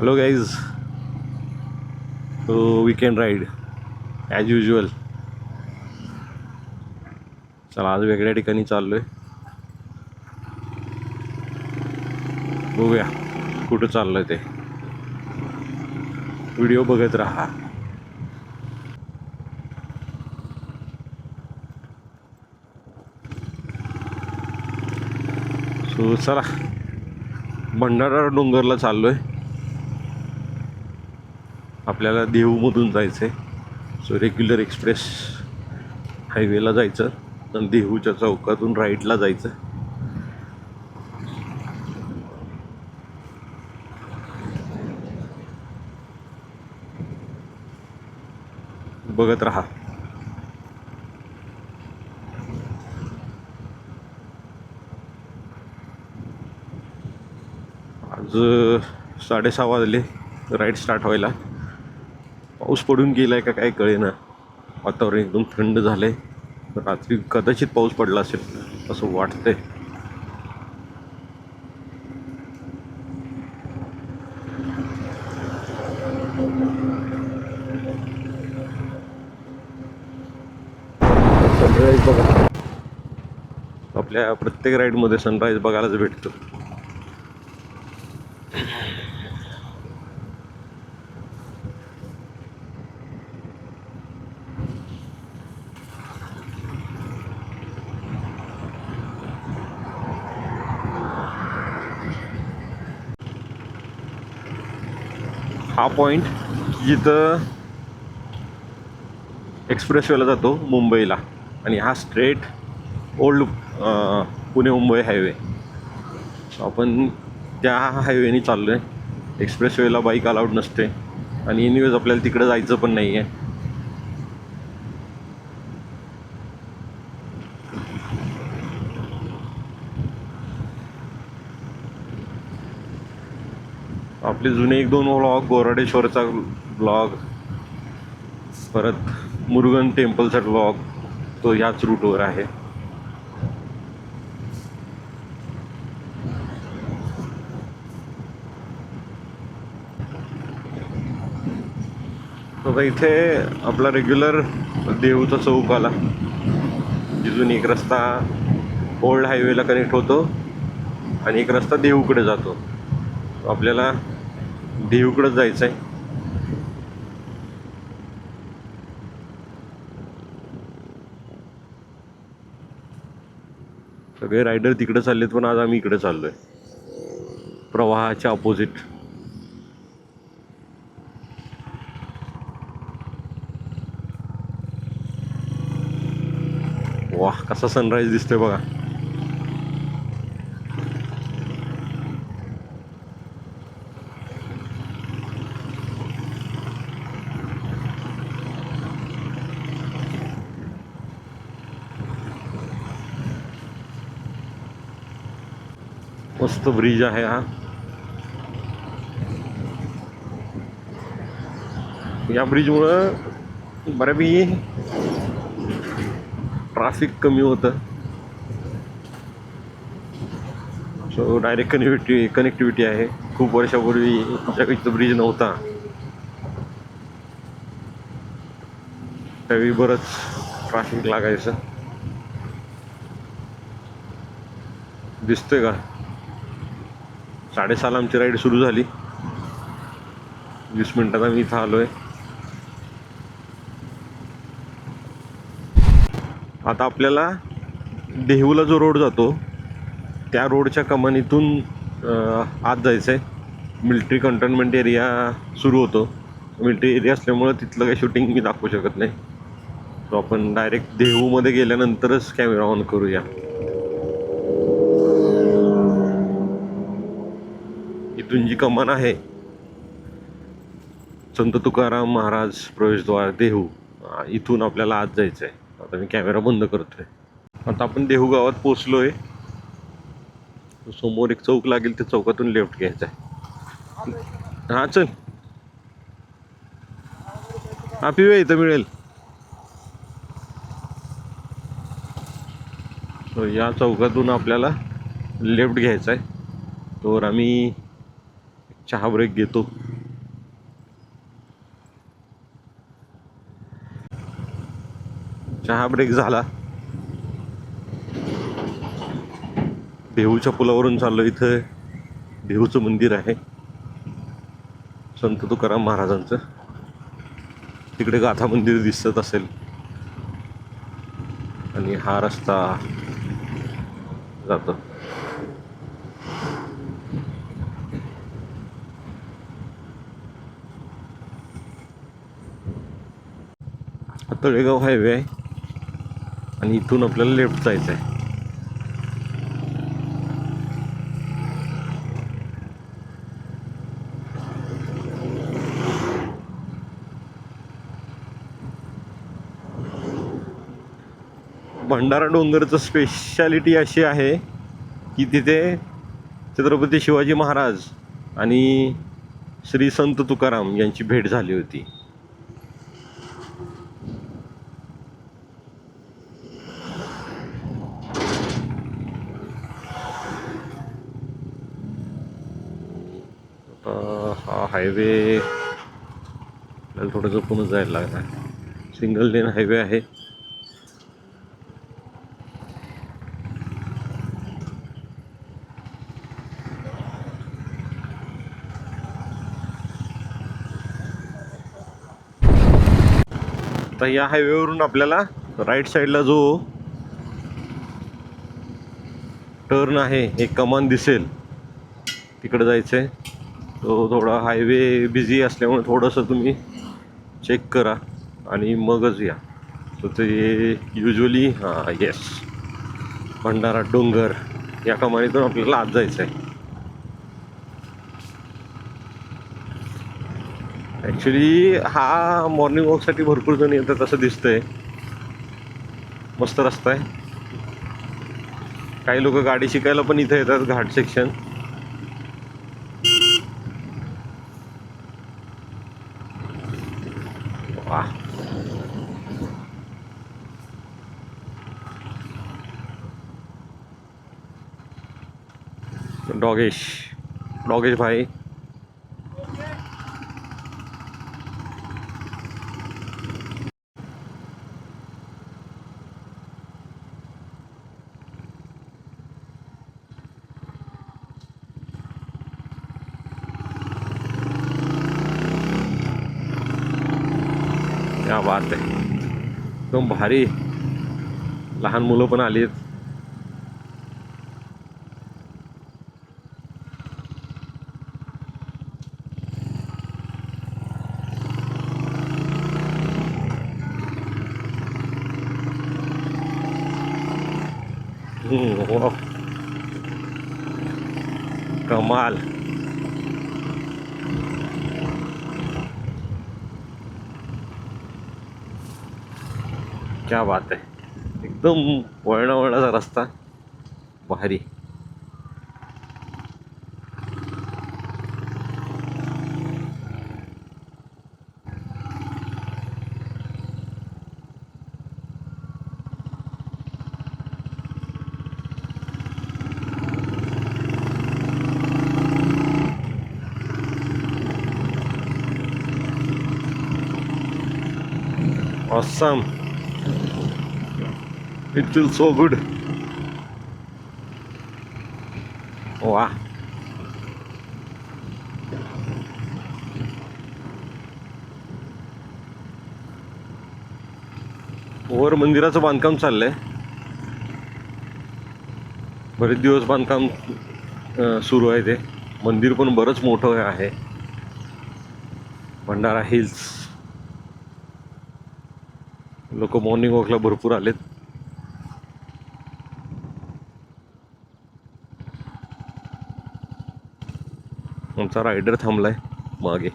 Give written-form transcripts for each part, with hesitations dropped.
Hello guys. तो weekend ride as usual. चला आज वेगळ्या ठिकाणी चाललो आहे. बघूया कुठं चाललो आहे ते. व्हिडिओ बघत राहा. सो चला भंडारा डोंगरला चाललो आहे. आपल्याला देहूमधून जायचं आहे. सो रेग्युलर एक्सप्रेस हायवेला जायचं आणि देहूच्या चौकातून राईटला जायचं. बघत राहा. आज 6:30 वाजले राईड स्टार्ट व्हायला. पाऊस पडून गेलाय का काय कळेना. वातावरण एकदम थंड झालंय. रात्री कदाचित पाऊस पडला असेल असं वाटतंय. सनराईज बघा. आपल्या प्रत्येक राईडमध्ये सनराईज बघायलाच भेटतो. हा पॉईंट जिथं एक्सप्रेसवेला जातो मुंबईला, आणि हा straight old Pune Mumbai highway. आपण त्या हायवेने चाललो आहे. एक्सप्रेसवेला बाईक अलाउड नसते आणि एनिवेज आपल्याला तिकडे जायचं पण नाही आहे. आपले जुने 1-2 व्लॉग, गोराडेश्वरचा व्लॉग, परत मुरुगन टेम्पलचा व्लॉग, तो ह्याच रूटवर आहे. आता इथे आपला रेग्युलर देहूचा चौक आला. जिथून एक रस्ता ओल्ड हायवेला कनेक्ट होतो आणि एक रस्ता देहूकडे जातो. आपल्याला देहूकडेच जायचं आहे. सगळे रायडर तिकडे चाललेत, पण आज आम्ही इकडे चाललोय प्रवाहाच्या अपोजिट. वाह, कसा सनराईज दिसतोय बघा. मस्त ब्रिज आहे हा. या ब्रिजमुळं बऱ्यापैकी ट्रॅफिक कमी होतं. सो डायरेक्ट कनेक्टिव्हिटी आहे. खूप वर्षापूर्वी इथं ब्रिज नव्हता, त्यावेळी बरंच ट्रॅफिक लागायचं. दिसतोय का? 6:30 आमची राईड सुरू झाली. 20 मिनिटात आम्ही इथं आलोय. आता आपल्याला देहूला जो रोड जातो त्या रोडच्या कमानीतून आत जायचं आहे. मिलिटरी कंटोनमेंट एरिया सुरू होतो. मिलिटरी एरिया असल्यामुळं तिथलं काही शूटिंग मी दाखवू शकत नाही. सो आपण डायरेक्ट देहूमध्ये गेल्यानंतरच कॅमेरा ऑन करूया. इथून जी कमान आहे, संत तुकाराम महाराज प्रवेशद्वार देहू, इथून आपल्याला आत जायचं आहे. आता मी कॅमेरा बंद करतोय. आता आपण देहू गावात पोचलोय. समोर एक चौक लागेल, त्या चौकातून लेफ्ट घ्यायचा आहे. हा चल, हा पिऊया, इथं मिळेल. सो या चौकातून आपल्याला लेफ्ट घ्यायचा आहे. तर आम्ही चहा ब्रेक घेतो. चहा ब्रेक झाला. देहूच्या पुलावरून चाललो. इथं देहूचं मंदिर आहे संत तुकाराम महाराजांचं. तिकडे गाथा मंदिर दिसत असेल. आणि हा रस्ता जातो. तळेगाव हायवे आहे आणि इथून आपल्याला लेफ्ट जायचं आहे. भंडारा डोंगरचं स्पेशालिटी अशी आहे की तिथे छत्रपती शिवाजी महाराज आणि श्री संत तुकाराम यांची भेट झाली होती. हा हायवे आपल्याला थोडं जपूनच जायला लागणार. सिंगल लेन हायवे आहे. तर या हायवेवरून आपल्याला राईट साईडला जो टर्न आहे एक कमान दिसेल तिकडे जायचं आहे. तो थोडा हायवे बिझी असल्यामुळे थोडंसं तुम्ही चेक करा आणि मगच या. तर ते युजली हां येस भंडारा डोंगर या कमानीतून आपल्याला आत जायचं आहे. ॲक्च्युली हा मॉर्निंग वॉकसाठी भरपूर जण येतात असं दिसतंय. मस्त रस्ता आहे. काही लोक गाडी शिकायला पण इथे येतात. घाट सेक्शन वा. डॉगेश भाई क्या बात आहे. एकदम भारी. लहान मुलं पण आली आहेत. कमाल. क्या बात आहे. एकदम वळणावळणाचा रस्ता भारी. Awesome. It feels so good. वा. वर मंदिराचं बांधकाम चाललंय. बरेच दिवस बांधकाम सुरू आहे. ते मंदिर पण बरंच मोठं आहे. भंडारा हिल्स. लोक मॉर्निंग वॉकला भरपूर आलेत. आमचा रायडर थांबलाय मागे.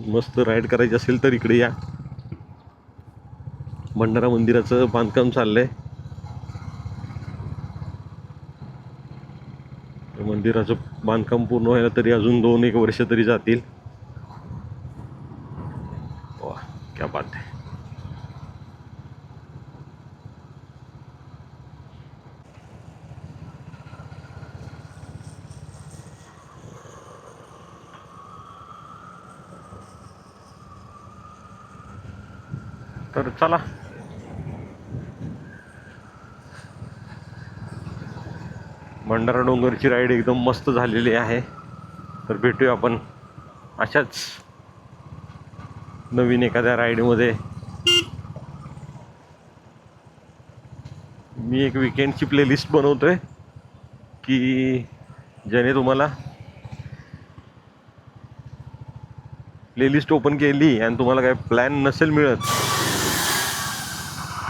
मस्त राईड करायची असेल तर इकडे या. भंडारा मंदिराचं बांधकाम चाललंय. मंदिराचं बांधकाम पूर्ण व्हायला तरी अजून 2-1 वर्ष तरी जातील. वा, क्या बात आहे. तर चला, भंडारा डोंगरची राईड एकदम मस्त झालेली आहे. तर भेटूया आपण अशाच नवीन एखाद्या राईडमध्ये. मी एक विकेंडची प्लेलिस्ट बनवतोय की ज्याने तुम्हाला प्लेलिस्ट ओपन केली आणि तुम्हाला काय प्लॅन नसेल मिळत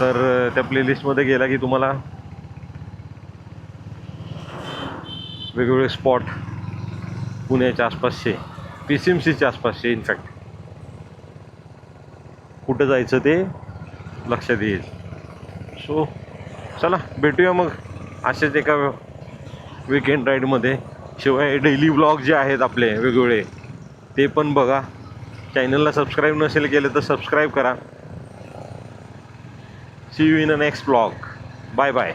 तर त्या प्लेलिस्टमध्ये गेला की तुम्हाला वेगवेगळे स्पॉट पुण्याच्या आसपासचे, PCMCच्या आसपासचे इनफॅक्ट कुठं जायचं ते लक्षात येईल. सो चला भेटूया मग असेच एका विकेंड राईडमध्ये. शिवाय डेली व्लॉग जे आहेत आपले वेगवेगळे ते पण बघा. चॅनलला सबस्क्राईब नसेल केलं तर सबस्क्राईब करा. See you in a next vlog. Bye bye.